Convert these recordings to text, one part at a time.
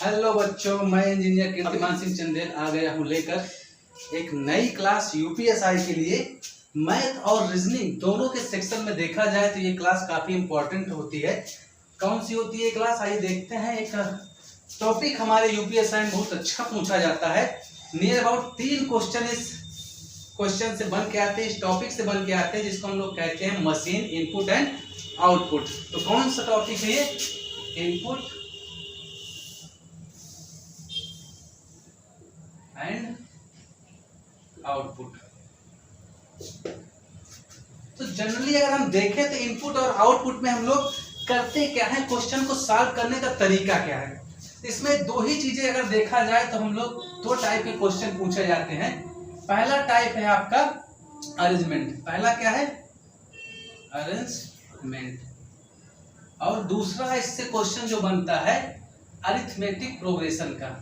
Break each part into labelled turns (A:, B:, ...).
A: Hello बच्चों, मैं engineer कीर्तिमान सिंह चंदेल आ गया हूँ लेकर एक नई क्लास यूपीएसआई के लिए। मैथ और रीजनिंग दोनों के सेक्शन में देखा जाए तो ये क्लास काफी इंपॉर्टेंट होती है। कौन सी होती है क्लास, आइए देखते हैं। एक टॉपिक हमारे यूपीएसआई में बहुत अच्छा पूछा जाता है। नियर अबाउट 3 क्वेश्चन इस क्वेश्चन से बन के आते हैं, इस टॉपिक से बन के आते हैं, जिसको हम लोग कहते हैं मशीन इनपुट एंड आउटपुट। तो कौन सा टॉपिक है ये? Input and output. तो जनरली अगर हम देखें तो इनपुट और आउटपुट में हम लोग करते क्या है, क्वेश्चन को सॉल्व करने का तरीका क्या है। इसमें दो ही चीजें अगर देखा जाए तो हम लोग 2 टाइप के क्वेश्चन पूछे जाते हैं। पहला टाइप है आपका अरेंजमेंट। पहला क्या है? अरेंजमेंट। और दूसरा इससे क्वेश्चन जो बनता है अरिथमेटिक प्रोग्रेशन का।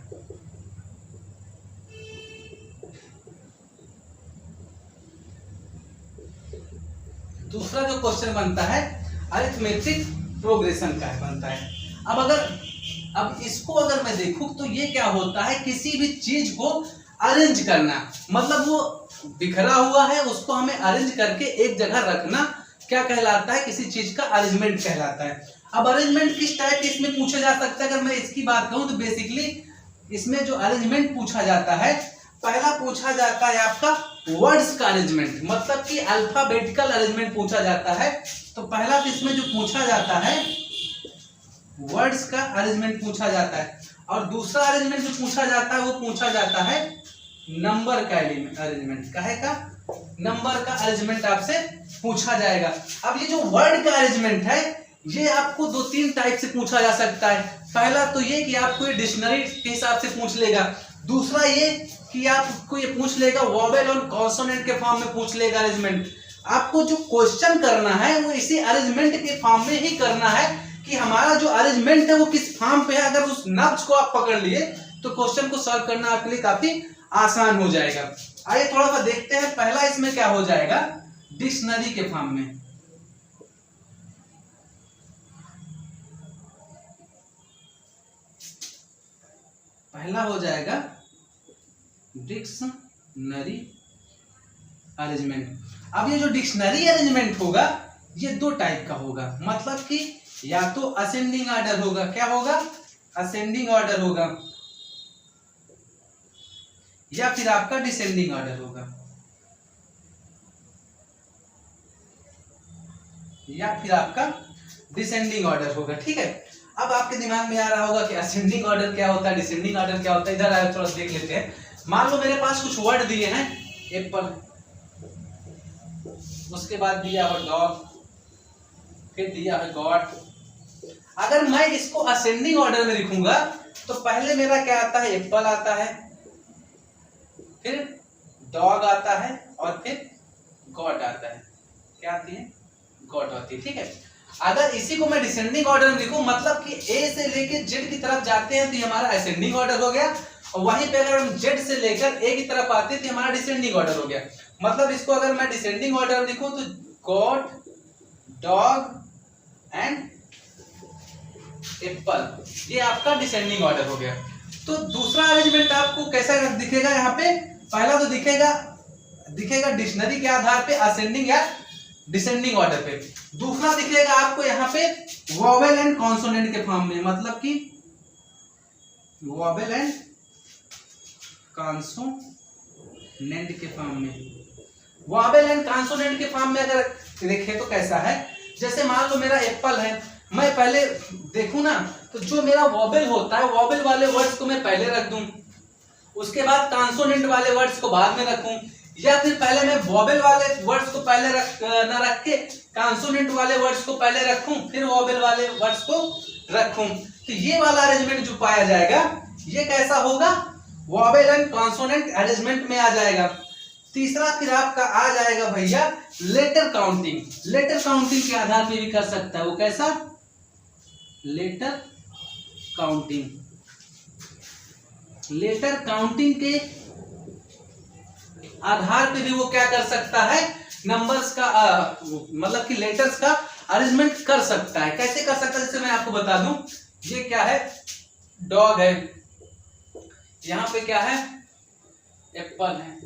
A: दूसरा जो क्वेश्चन बनता है अरिथमेटिक प्रोग्रेशन का बनता है। अब इसको अगर मैं देखूं तो ये क्या होता है, किसी भी चीज को अरेंज करना, मतलब वो बिखरा हुआ है उसको हमें अरेंज करके एक जगह रखना क्या कहलाता है, किसी चीज का अरेंजमेंट कहलाता है। अब अरेंजमेंट किस टाइप के इसमें पूछा जा सकता है, अगर मैं इसकी बात कहूं तो बेसिकली इसमें जो अरेंजमेंट पूछा जाता है, पहला पूछा जाता है आपका वर्ड्स का अरेंजमेंट, मतलब कि अल्फाबेटिकल अरेंजमेंट पूछा जाता है। तो पहला तो इसमें जो पूछा जाता है वर्ड्स का अरेंजमेंट पूछा जाता है, और दूसरा अरेंजमेंट जो पूछा जाता है वो पूछा जाता है नंबर का अरेंजमेंट। काहे का? नंबर का अरेंजमेंट आपसे पूछा जाएगा। अब ये जो वर्ड का अरेंजमेंट है ये आपको 2-3 टाइप से पूछा जा सकता है। पहला तो ये कि आपको ये डिक्शनरी के हिसाब से पूछ लेगा। दूसरा ये कि आपको ये पूछ लेगा वोवेल और कॉन्सोनेंट के फॉर्म में पूछ लेगा अरेंजमेंट। आपको जो क्वेश्चन करना है वो इसी अरेंजमेंट के फॉर्म में ही करना है कि हमारा जो अरेंजमेंट है वो किस फॉर्म पे है। अगर उस नब्ज को आप पकड़ लिए तो क्वेश्चन को सॉल्व करना आपके लिए काफी आसान हो जाएगा। आइए थोड़ा सा देखते हैं। पहला इसमें क्या हो जाएगा, डिक्शनरी के फॉर्म में। पहला हो जाएगा डिक्शनरी अरेंजमेंट। अब ये जो डिक्शनरी अरेंजमेंट होगा ये 2 टाइप का होगा, मतलब कि या तो असेंडिंग ऑर्डर होगा। क्या होगा? असेंडिंग ऑर्डर होगा, या फिर आपका डिसेंडिंग ऑर्डर होगा, या फिर आपका डिसेंडिंग ऑर्डर होगा। ठीक है, अब आपके दिमाग में आ रहा होगा कि असेंडिंग ऑर्डर क्या होता है, डिसेंडिंग ऑर्डर क्या होता है। इधर आए थोड़ा देख लेते हैं। मान लो मेरे पास कुछ वर्ड दिए हैं, एप्पल, उसके बाद दिया है डॉग, फिर दिया है गॉड। अगर मैं इसको असेंडिंग ऑर्डर में लिखूंगा तो पहले मेरा क्या आता है, एप्पल आता है, फिर डॉग आता है, और फिर गॉड आता है। क्या आती है? गॉड आती है। ठीक है, अगर इसी को मैं डिसेंडिंग ऑर्डर में लिखूं, मतलब कि ए से लेकर जेड की तरफ जाते हैं तो ये हमारा असेंडिंग ऑर्डर हो गया, और वहीं पे अगर हम जेड से लेकर ए की तरफ आते हैं तो हमारा डिसेंडिंग ऑर्डर हो गया। मतलब इसको अगर मैं डिसेंडिंग ऑर्डर में लिखूं तो गॉड, डॉग एंड एप्पल, ये आपका डिसेंडिंग ऑर्डर हो गया। तो दूसरा अरेंजमेंट आपको कैसा दिखेगा, यहाँ पे पहला तो दिखेगा डिक्शनरी के आधार पे असेंडिंग या डिसेंडिंग ऑर्डर पे। दूसरा दिखेगा आपको यहाँ पे वोवेल एंड कॉन्सोनेंट के फॉर्म में, मतलब कि वोवेल एंड कॉन्सोनेंट के फॉर्म में। वोवेल एंड कॉन्सोनेंट के फॉर्म में अगर देखें तो कैसा है, जैसे मान लो मेरा एप्पल है, मैं पहले देखूं ना तो जो मेरा वोवेल होता है वोवेल वाले वर्ड्स को मैं पहले रख दूं, उसके बाद कॉन्सोनेंट वाले वर्ड्स को बाद में रखूं, या फिर पहले मैं वोवेल वाले वर्ड्स को पहले रख के कॉन्सोनेंट वाले वर्ड्स को पहले रखूं, फिर वोवेल वाले वर्ड्स को रखूं। तो ये वाला अरेंजमेंट जो पाया जाएगा ये कैसा होगा, वोवेल एंड कॉन्सोनेंट अरेंजमेंट में आ जाएगा। तीसरा फिर आपका आ जाएगा भैया लेटर काउंटिंग। लेटर काउंटिंग के आधार पे भी कर सकता है, वो कैसा? Letter counting. लेटर काउंटिंग के आधार पे भी वो क्या कर सकता है, नंबर्स का मतलब कि लेटर्स का अरेंजमेंट कर सकता है। कैसे कर सकता है, जैसे मैं आपको बता दूं, ये क्या है, डॉग है, यहाँ पे क्या है, एप्पल है।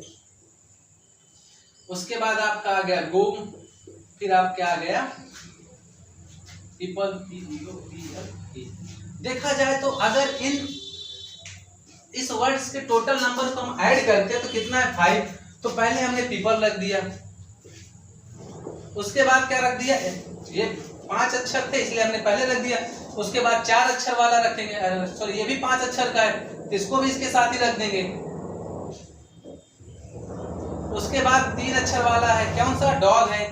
A: उसके बाद आपका आ गया गो, फिर आपका आ गया पीपल, देखा जाए तो अगर इस वर्ड्स के टोटल नंबर को हम ऐड करते हैं तो कितना है 5। तो पहले हमने पीपल रख दिया, उसके बाद क्या रख दिया, ये 5 अक्षर थे इसलिए हमने पहले रख दिया। उसके बाद 4 अक्षर वाला रखेंगे, सॉरी ये भी 5 अक्षर का है तो इसको भी इसके साथ ही रख देंगे। उसके बाद 3 अक्षर वाला है, कौन सा, डॉग है,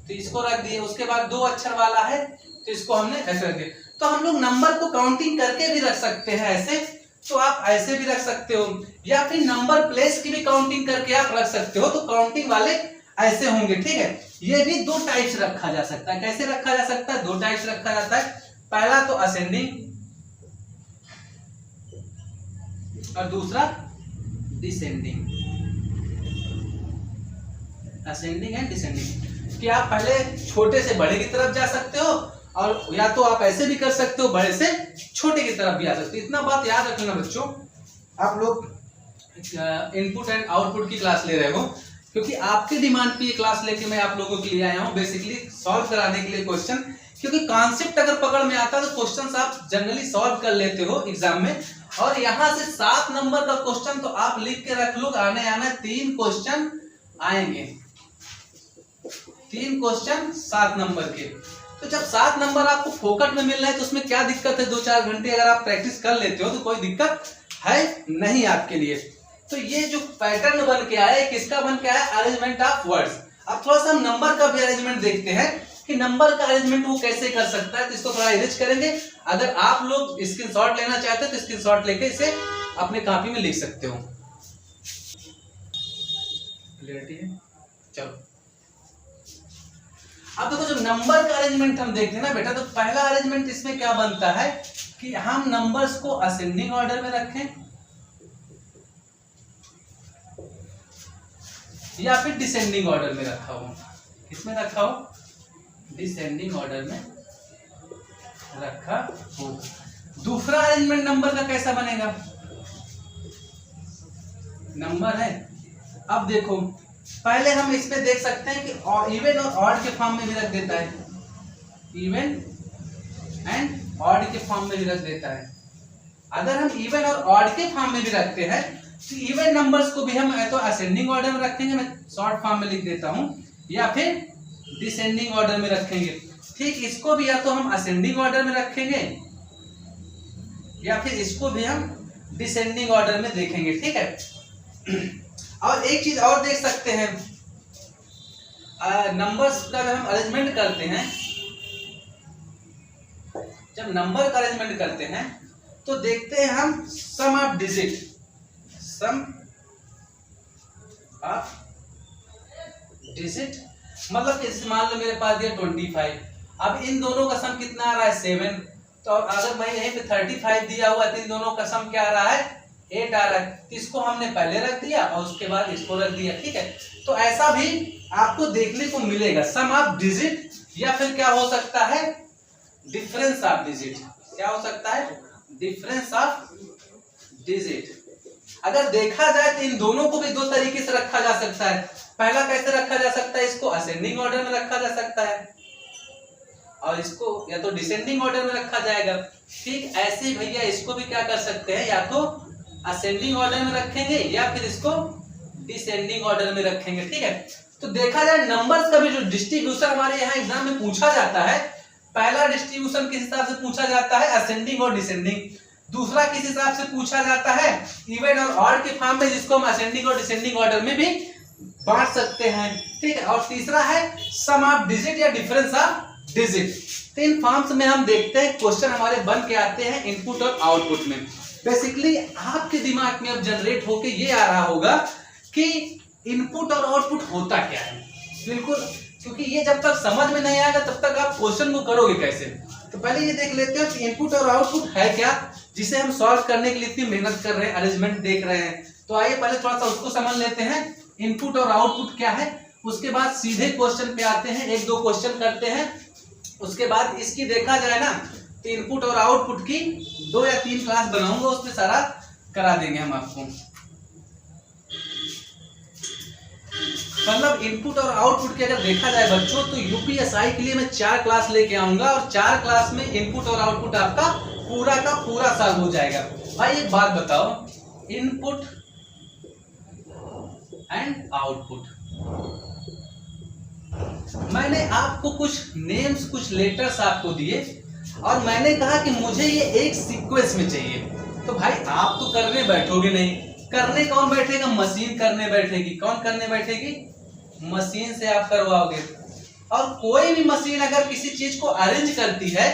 A: तो इसको रख दिए। उसके बाद 2 अक्षर वाला है तो इसको हमने ऐसे रख दिया। तो हम लोग नंबर को काउंटिंग करके भी रख सकते हैं ऐसे, तो आप ऐसे भी रख सकते हो, या फिर नंबर प्लेस की भी काउंटिंग करके आप रख सकते हो। तो काउंटिंग वाले ऐसे होंगे, ठीक है। ये भी 2 टाइप्स रखा जा सकता है। कैसे रखा जा सकता है, 2 टाइप्स रखा जाता है। पहला तो असेंडिंग और दूसरा डिसेंडिंग, असेंडिंग एंड डिसेंडिंग। कि आप पहले छोटे से बड़े की तरफ जा सकते हो, और या तो आप ऐसे भी कर सकते हो, बड़े से छोटे की तरफ भी आ सकते हो। इतना बात याद रखना बच्चों, आप लोग इनपुट एंड आउटपुट की क्लास ले रहे हो, क्योंकि आपके डिमांड पे ये क्लास लेके मैं आप लोगों के लिए आया हूँ, बेसिकली सॉल्व कराने के लिए क्वेश्चन। क्योंकि कॉन्सेप्ट अगर पकड़ में आता है तो क्वेश्चंस आप जनरली सॉल्व कर लेते हो एग्जाम में। और यहाँ से 7 नंबर का क्वेश्चन तो आप लिख के रख लो, आने 3 क्वेश्चन आएंगे, 3 क्वेश्चन 7 नंबर के। तो जब 7 नंबर आपको फोकट में मिल रहा है तो उसमें क्या दिक्कत है, 2-4 घंटे अगर आप प्रैक्टिस कर लेते हो तो कोई दिक्कत है नहीं आपके लिए। तो ये जो पैटर्न बन के आया है, किसका बन के आया, अरेंजमेंट ऑफ वर्ड्स। अब थोड़ा सा हम नंबर का भी अरेंजमेंट देखते हैं कि नंबर का अरेंजमेंट वो कैसे कर सकता है। तो इसको थोड़ा इरेज करेंगे। अगर आप लोग स्क्रीनशॉट लेना चाहते हैं तो स्क्रीनशॉट लेके इसे अपने कॉपी में लिख सकते हो। क्लियरिटी है, चलो अब देखो जब नंबर का अरेंजमेंट हम देखते हैं ना बेटा, तो पहला अरेंजमेंट इसमें क्या बनता है कि हम नंबर्स को असेंडिंग ऑर्डर में रखें या फिर डिसेंडिंग ऑर्डर में रखा हो। किसमें रखा हो, डिसेंडिंग ऑर्डर में रखा हो। दूसरा अरेंजमेंट नंबर का कैसा बनेगा, नंबर है, अब देखो पहले हम इसमें देख सकते हैं कि इवन और ऑड के फॉर्म में भी रख देता है, इवन एंड ऑड के फॉर्म में भी रख देता है। अगर हम इवन और ऑड के फॉर्म में भी रखते हैं तो इवन नंबर्स को भी हम या तो असेंडिंग ऑर्डर में रखेंगे, मैं शॉर्ट फॉर्म में लिख देता हूं, या फिर डिसेंडिंग ऑर्डर में रखेंगे। ठीक, इसको भी या तो हम असेंडिंग ऑर्डर में रखेंगे या फिर इसको भी हम डिसेंडिंग ऑर्डर में देखेंगे, ठीक है। और एक चीज और देख सकते हैं, नंबर्स का जब हम अरेंजमेंट करते हैं, जब नंबर का अरेंजमेंट करते हैं तो देखते हैं हम sum of digit, sum of digit मतलब कि मान लो मेरे पास दिया 25, अब इन दोनों का सम कितना आ रहा है 7। तो अगर मैं यहीं पे 35 दिया हुआ है, इन दोनों का सम क्या आ रहा है 8 आ रहा है। तो इसको हमने पहले रख दिया और उसके बाद इसको रख दिया, ठीक है। तो ऐसा भी आपको देखने को मिलेगा, सम ऑफ डिजिट या फिर क्या हो सकता है, डिफरेंस ऑफ डिजिट। क्या हो सकता है, डिफरेंस ऑफ डिजिट। अगर देखा जाए तो इन दोनों को भी 2 तरीके से रखा जा सकता है। पहला कैसे रखा जा सकता है, इसको असेंडिंग ऑर्डर में रखा जा सकता है और इसको या तो डिसेंडिंग ऑर्डर में रखा जाएगा। ठीक ऐसे भैया इसको भी क्या कर सकते हैं, या तो असेंडिंग ऑर्डर में रखेंगे या फिर इसको डिसेंडिंग ऑर्डर में रखेंगे, ठीक है। तो देखा जाए नंबर्स का भी जो डिस्ट्रीब्यूशन हमारे यहाँ एग्जाम में पूछा जाता है, पहला डिस्ट्रीब्यूशन किस हिसाब से पूछा जाता है, असेंडिंग और डिसेंडिंग। दूसरा किस हिसाब से पूछा जाता है, इवन और ऑड के फॉर्म में, जिसको हम असेंडिंग और डिसेंडिंग ऑर्डर में भी बांट सकते हैं, ठीक है। और तीसरा है सम ऑफ डिजिट या डिफरेंस ऑफ डिजिट। तो इन फॉर्म्स में हम देखते हैं क्वेश्चन हमारे बन के आते हैं इनपुट और आउटपुट में। बेसिकली आपके दिमाग में अब जनरेट होके ये आ रहा होगा कि इनपुट और आउटपुट होता क्या है, बिल्कुल, क्योंकि ये जब तक समझ में नहीं आएगा तब तक आप क्वेश्चन को करोगे कैसे। तो पहले ये देख लेते हैं कि इनपुट और आउटपुट है क्या, जिसे हम सॉल्व करने के लिए इतनी मेहनत कर रहे हैं, अरेंजमेंट देख रहे हैं। तो आइए पहले थोड़ा सा उसको समझ लेते हैं, इनपुट और आउटपुट क्या है। उसके बाद सीधे क्वेश्चन पे आते हैं, 1-2 क्वेश्चन करते हैं। उसके बाद इसकी देखा जाए ना तो इनपुट और आउटपुट की 2 या 3 क्लास बनाऊंगा, उसमें सारा करा देंगे हम आपको। मतलब इनपुट और आउटपुट की अगर देखा जाए बच्चों, तो यूपीएसआई के लिए मैं 4 क्लास लेके आऊंगा और 4 क्लास में इनपुट और आउटपुट आपका पूरा का पूरा सॉल्व हो जाएगा। भाई एक बात बताओ, इनपुट एंड आउटपुट, मैंने आपको कुछ नेम्स, कुछ लेटर्स आपको दिए और मैंने कहा कि मुझे ये एक सीक्वेंस में चाहिए। तो भाई आप तो करने बैठोगे नहीं, करने कौन बैठेगा? मशीन करने बैठेगी। कौन करने बैठेगी? मशीन से आप करवाओगे। और कोई भी मशीन अगर किसी चीज को अरेंज करती है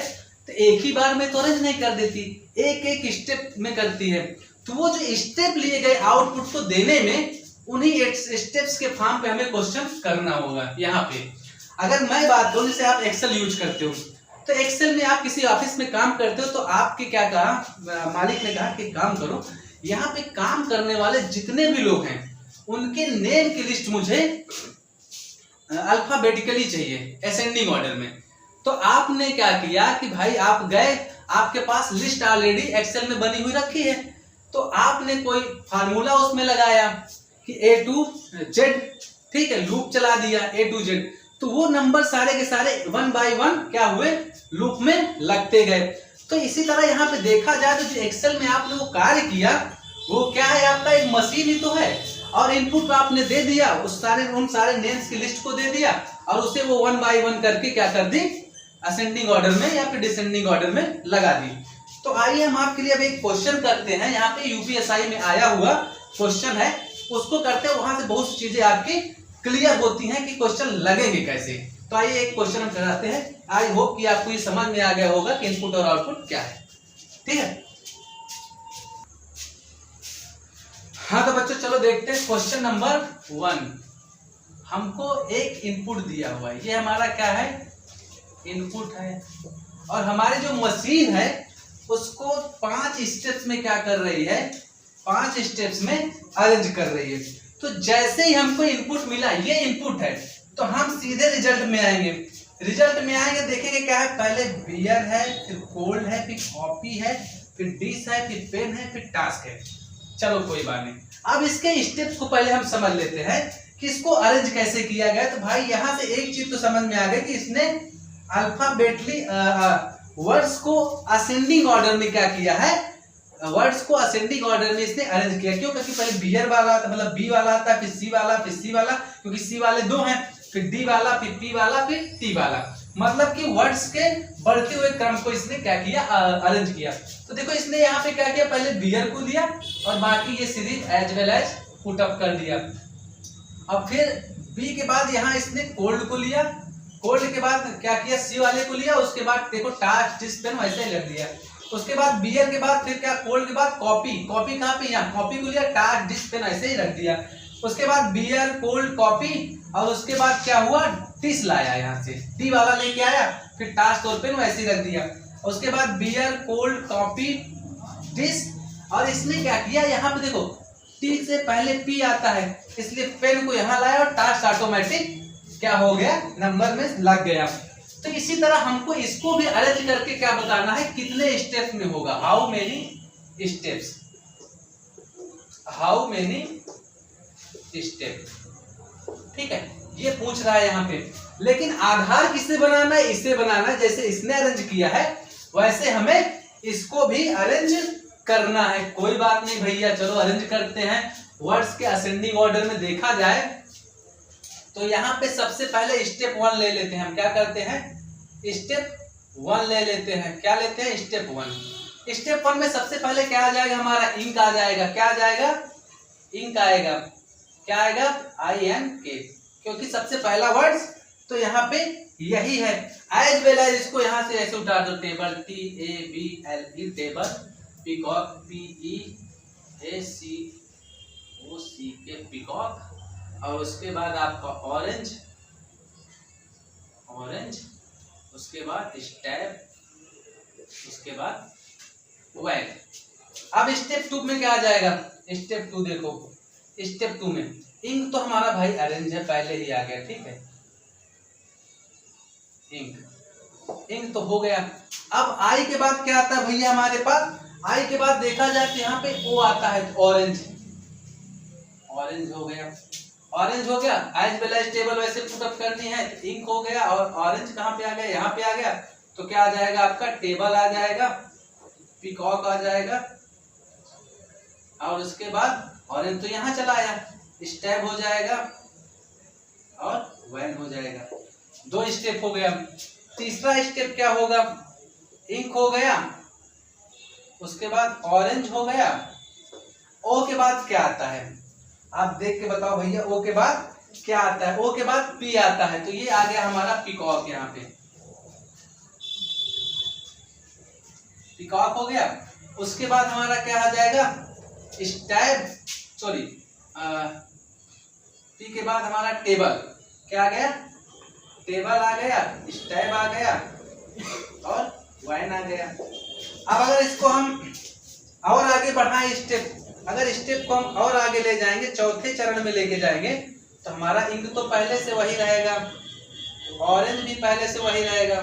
A: तो एक ही बार में तो अरेंज नहीं कर देती, एक एक स्टेप में करती है। तो वो जो स्टेप लिए गए आउटपुट को देने में, उन्हीं स्टेप्स के फॉर्म पे हमें क्वेश्चन करना होगा। यहाँ पे अगर मैं बात करूं, जैसे आप एक्सेल यूज करते हो, तो एक्सेल में आप किसी ऑफिस में काम करते हो, तो आपके क्या कहा, मालिक ने कहा कि काम करो, यहाँ पे काम करने वाले जितने भी लोग हैं उनके नेम की लिस्ट मुझे अल्फाबेटिकली चाहिए, असेंडिंग ऑर्डर में। तो आपने क्या किया कि भाई आप गए, आपके पास लिस्ट ऑलरेडी एक्सेल में बनी हुई रखी है, तो आपने कोई फार्मूला उसमें लगाया कि A to Z, ठीक है, लूप चला दिया A to Z, तो वो नंबर सारे के सारे 1 by 1 क्या हुए, लूप में लगते गए। तो इसी तरह यहाँ पे देखा जाए तो जो एक्सेल में आपने वो कार्य किया, वो क्या है, आपका एक मशीन ही तो है। और इनपुट आपने दे दिया, उन सारे नेम्स की लिस्ट को दे दिया और उसे वो 1 by 1 करके क्या कर दी, असेंडिंग ऑर्डर में या फिर डिसेंडिंग ऑर्डर में लगा दी। तो आइए हम आपके लिए अब एक क्वेश्चन करते हैं। यहाँ पे यूपीएसआई में आया हुआ क्वेश्चन है, उसको करते हैं, वहां से बहुत सी चीजें आपकी क्लियर होती हैं कि क्वेश्चन लगेंगे कैसे। तो आइए एक क्वेश्चन हम कराते हैं। आई होप कि आपको ये समझ में आ गया होगा कि इनपुट और आउटपुट क्या है। ठीक है, हाँ तो बच्चों चलो देखते हैं क्वेश्चन नंबर 1। हमको एक इनपुट दिया हुआ है, ये हमारा क्या है, इनपुट है, और हमारी जो मशीन है उसको 5 स्टेप्स में क्या कर रही है, 5 स्टेप्स में अरेंज कर रही है। तो जैसे ही हमको इनपुट मिला, ये इनपुट है, तो हम सीधे रिजल्ट में आएंगे। रिजल्ट में आएंगे, देखेंगे क्या है, पहले बियर है, फिर कोल्ड है, फिर कॉपी है, फिर डिश है, फिर पेन है, फिर टास्क है। चलो कोई बात नहीं, अब इसके स्टेप्स को पहले हम समझ लेते हैं कि इसको अरेंज कैसे किया गया। तो भाई यहाँ से एक चीज तो समझ में आ गई कि इसने अल्फाबेटली वर्ड्स को असेंडिंग ऑर्डर में क्या किया है, वर्ड्स को असेंडिंग ऑर्डर में इसने अरेंज किया। क्यों? क्योंकि पहले बियर वाला था, मतलब बी वाला था, फिर सी वाला, फिर सी वाला, क्योंकि सी वाले 2 हैं, फिर डी वाला, फिर पी वाला, फिर टी वाला। मतलब कि वर्ड्स के बढ़ते हुए क्रम को इसने क्या किया, अरेंज किया। तो देखो इसने यहाँ पे क्या किया, पहले बियर को दिया और बाकी ये series as well as put up कर दिया। अब फिर बी के बाद यहाँ इसने कोल्ड को लिया, कोल्ड के बाद क्या किया, सी वाले को लिया, उसके बाद देखो टास्क डिश पेन वैसे ही रख दिया। उसके बाद बियर के बाद फिर क्या, कोल्ड के बाद कॉपी, कॉपी कहाँ पे, यहाँ कॉपी को लिया, टास्क डिश पेन ऐसे ही रख दिया। उसके बाद बियर कोल्ड कॉपी, और उसके बाद क्या हुआ, डिश लाया, यहाँ से टी वाला लेके आया, फिर टास्क और पेन वैसे ही रख दिया। उसके बाद बियर कोल्ड कॉपी डिश, और इसने क्या किया, यहाँ पे देखो टी से पहले पी आता है, इसलिए पेन को यहाँ लाया और टास्क ऑटोमेटिक क्या हो गया, नंबर में लग गया। तो इसी तरह हमको इसको भी अरेंज करके क्या बताना है, कितने स्टेप में होगा, how many steps, how many step. ठीक है, ये पूछ रहा है यहाँ पे। लेकिन आधार किससे बनाना है, इससे बनाना है। जैसे इसने अरेंज किया है वैसे हमें इसको भी अरेंज करना है। कोई बात नहीं भैया, चलो अरेंज करते हैं। वर्ड्स के असेंडिंग ऑर्डर में देखा जाए तो यहाँ पे सबसे पहले स्टेप 1 ले लेते हैं। हम क्या करते हैं, स्टेप 1 ले लेते हैं। क्या लेते हैं, स्टेप 1। स्टेप 1 में सबसे पहले क्या आ जाएगा, हमारा इंक आ जाएगा। क्या आ जाएगा, इंक आएगा। क्या आएगा, INK, क्योंकि सबसे पहला वर्ड्स तो यहाँ पे यही है। एज वेल एज इसको यहाँ से ऐसे उतार दो, table TABLE table, peacock PEACOCK peacock, और उसके बाद आपका ऑरेंज, ऑरेंज, उसके बाद स्टैप, उसके बाद वैग। अब स्टेप 2 में क्या आ जाएगा, स्टेप 2 देखो, स्टेप 2 में इंक तो हमारा भाई अरेंज है, पहले ही आ गया। ठीक है, इंक। इंक तो हो गया। अब आई के बाद क्या आता है भैया हमारे पास, आई के बाद देखा जाए तो यहाँ पे ओ आता है, ऑरेंज। ऑरेंज हो गया, ऑरेंज हो गया। एज वेल एज टेबल वैसे पुटअप करनी है, इंक हो गया और ऑरेंज कहाँ पे आ गया, यहाँ पे आ गया। तो क्या आ जाएगा आपका, टेबल आ जाएगा, पीकॉक आ जाएगा, और उसके बाद ऑरेंज तो यहाँ चला आया, स्टेप हो जाएगा और वैन हो जाएगा। 2 स्टेप हो गया। तीसरा स्टेप क्या होगा, इंक हो गया, उसके बाद ऑरेंज हो गया। ओ के बाद क्या आता है, आप देख के बताओ भैया, ओ के बाद क्या आता है, ओ के बाद पी आता है। तो ये आ गया हमारा पीकॉक, यहाँ पे पीकॉक हो गया। उसके बाद हमारा क्या आ जाएगा, स्टैब, सॉरी पी के बाद हमारा टेबल, क्या आ गया, टेबल आ गया, स्टैब आ गया और वाइन आ गया। अब अगर इसको हम और आगे बढ़ाएं स्टेप, अगर स्टेप को हम और आगे ले जाएंगे, चौथे चरण में लेके जाएंगे, तो हमारा इंक तो पहले से वही रहेगा, ऑरेंज भी पहले से वही रहेगा,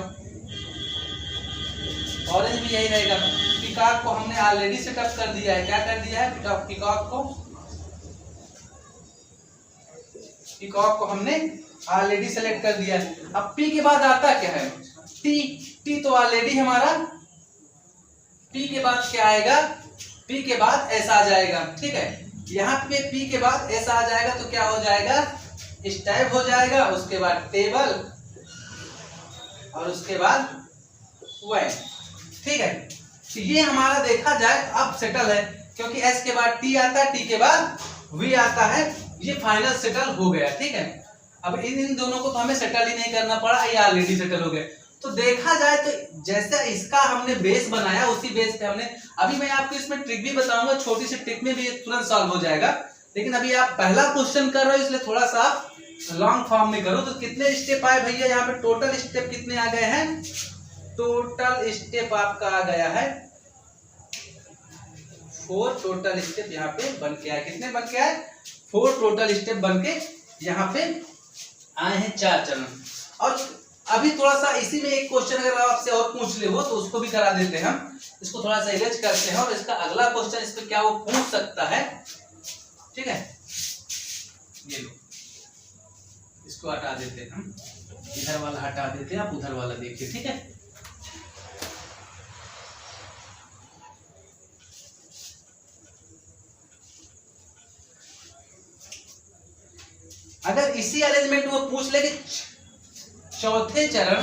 A: ऑरेंज भी यही रहेगा। पीकॉक को हमने ऑलरेडी सेटअप कर दिया है, क्या कर दिया है, पीकॉक को हमने ऑलरेडी सेलेक्ट कर दिया है। अब पी के बाद आता क्या है, टी। टी तो ऑलरेडी हमारा, पी के बाद क्या आएगा, पी के बाद एस आ जाएगा, ठीक है। यहाँ पे पी के बाद एस आ जाएगा तो क्या हो जाएगा, स्टैब हो जाएगा, उसके बाद टेबल और उसके बाद वैन, ठीक है। तो ये हमारा देखा जाए अब सेटल है, क्योंकि एस के बाद टी आता है, टी के बाद वी आता है, ये फाइनल सेटल हो गया, ठीक है। अब इन दोनों को तो हमें सेटल ही नहीं करना पड़ा, ये ऑलरेडी सेटल हो गए। तो देखा जाए तो जैसा इसका हमने बेस बनाया, उसी बेस पे हमने, अभी मैं आपको इसमें ट्रिक भी बताऊंगा, छोटी सी ट्रिक में भी तुरंत सॉल्व हो जाएगा। लेकिन अभी आप पहला क्वेश्चन कर रहे हो, इसलिए थोड़ा सा लॉन्ग फॉर्म में करो। तो कितने स्टेप आए भैया यहाँ पे, टोटल स्टेप कितने आ गए हैं, टोटल स्टेप आपका आ गया है 4 टोटल स्टेप यहाँ पे बन के आए। कितने बन के आए, 4 टोटल स्टेप बन के यहाँ पे आए हैं, 4 चरण। और अभी थोड़ा सा इसी में एक क्वेश्चन अगर आपसे और पूछ ले हो तो उसको भी करा देते हैं हम, इसको थोड़ा सा इरेज करते हैं और इसका अगला क्वेश्चन इस पे क्या वो पूछ सकता है, ठीक है। ये लो, इसको हटा देते हैं हम, इधर वाला हटा देते हैं, आप उधर वाला देखिए, ठीक है। अगर इसी अरेंजमेंट वो पूछ ले कि चौथे चरण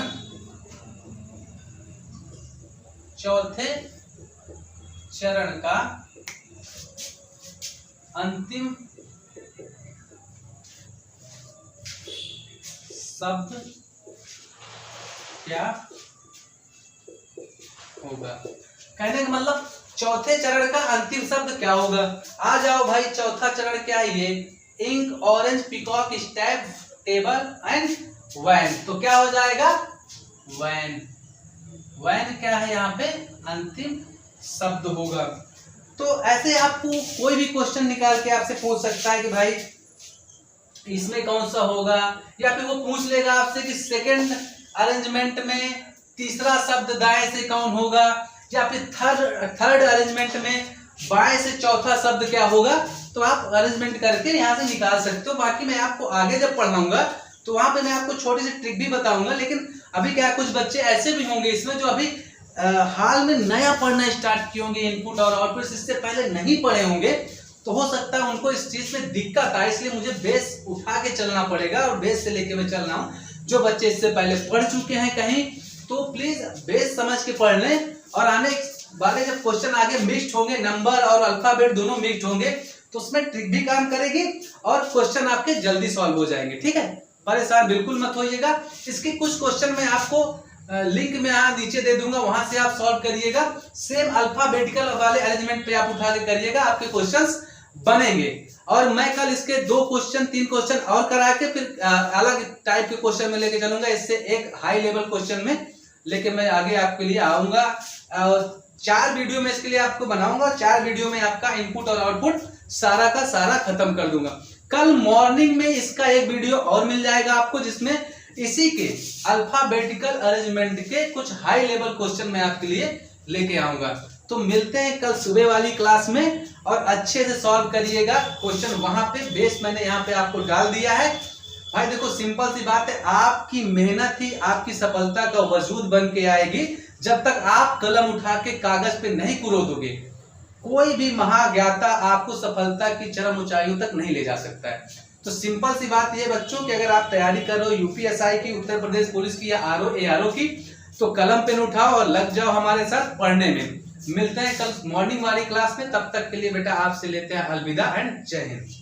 A: का अंतिम शब्द क्या होगा, कहने का मतलब चौथे चरण का अंतिम शब्द क्या होगा। आ जाओ भाई, चौथा चरण क्या है, ये ink, orange, peacock, stab, table and van. तो क्या हो जाएगा, वैन। वैन क्या है यहाँ पे, अंतिम शब्द होगा। तो ऐसे आपको कोई भी क्वेश्चन निकाल के आपसे पूछ सकता है कि भाई इसमें कौन सा होगा, या फिर वो पूछ लेगा आपसे कि सेकंड अरेंजमेंट में तीसरा शब्द दाएं से कौन होगा, या फिर थर्ड अरेंजमेंट में बाएं से चौथा शब्द क्या होगा। तो आप अरेंजमेंट करके यहाँ से निकाल सकते हो। बाकी मैं आपको आगे जब पढ़ाऊंगा तो वहां पे मैं आपको छोटी सी ट्रिक भी बताऊंगा। लेकिन अभी क्या, कुछ बच्चे ऐसे भी होंगे इसमें जो अभी हाल में नया पढ़ना स्टार्ट किए होंगे, इनपुट और आउटपुट इससे पहले नहीं पढ़े होंगे, तो हो सकता है उनको इस चीज में दिक्कत आए। इसलिए मुझे बेस उठा के चलना पड़ेगा और बेस से लेके मैं चल रहा हूँ। जो बच्चे इससे पहले पढ़ चुके हैं कहीं, तो प्लीज बेस समझ के पढ़ लें। और आने वाले जब क्वेश्चन आगे मिक्स्ड होंगे, नंबर और अल्फाबेट दोनों मिक्स्ड होंगे, तो उसमें ट्रिक भी काम करेगी और क्वेश्चन आपके जल्दी सॉल्व हो जाएंगे, ठीक है। परेशान बिल्कुल मत होइएगा। इसके कुछ क्वेश्चन मैं आपको लिंक में यहाँ नीचे दे दूंगा, वहां से आप सॉल्व करिएगा। सेम अल्फाबेटिकल वाले अरेंजमेंट पे आप उठा के करिएगा, आपके क्वेश्चंस बनेंगे। और मैं कल इसके 2 क्वेश्चन 3 क्वेश्चन और करा के फिर अलग टाइप के क्वेश्चन में लेके चलूंगा। इससे एक हाई लेवल क्वेश्चन में लेके मैं आगे आपके लिए आऊंगा। और 4 वीडियो में इसके लिए आपको बनाऊंगा। 4 वीडियो में आपका इनपुट और आउटपुट सारा का सारा खत्म कर दूंगा। कल मॉर्निंग में इसका एक वीडियो और मिल जाएगा आपको, जिसमें इसी के अल्फाबेटिकल अरेंजमेंट के कुछ हाई लेवल क्वेश्चन मैं आपके लिए लेके आऊंगा। तो मिलते हैं कल सुबह वाली क्लास में और अच्छे से सॉल्व करिएगा क्वेश्चन। वहां पे बेस मैंने यहाँ पे आपको डाल दिया है भाई। देखो सिंपल सी बात है, आपकी मेहनत ही आपकी सफलता का वजूद बन के आएगी। जब तक आप कलम उठा के कागज पे नहीं कुरोदोगे, कोई भी महाज्ञाता आपको सफलता की चरम ऊंचाइयों तक नहीं ले जा सकता है। तो सिंपल सी बात ये बच्चों कि अगर आप तैयारी कर रहे हो यूपीएसआई की, उत्तर प्रदेश पुलिस की या आरओ एआरओ की, तो कलम पेन उठाओ और लग जाओ हमारे साथ पढ़ने में। मिलते हैं कल मॉर्निंग वाली क्लास में, तब तक के लिए बेटा आपसे लेते हैं अलविदा एंड जय हिंद।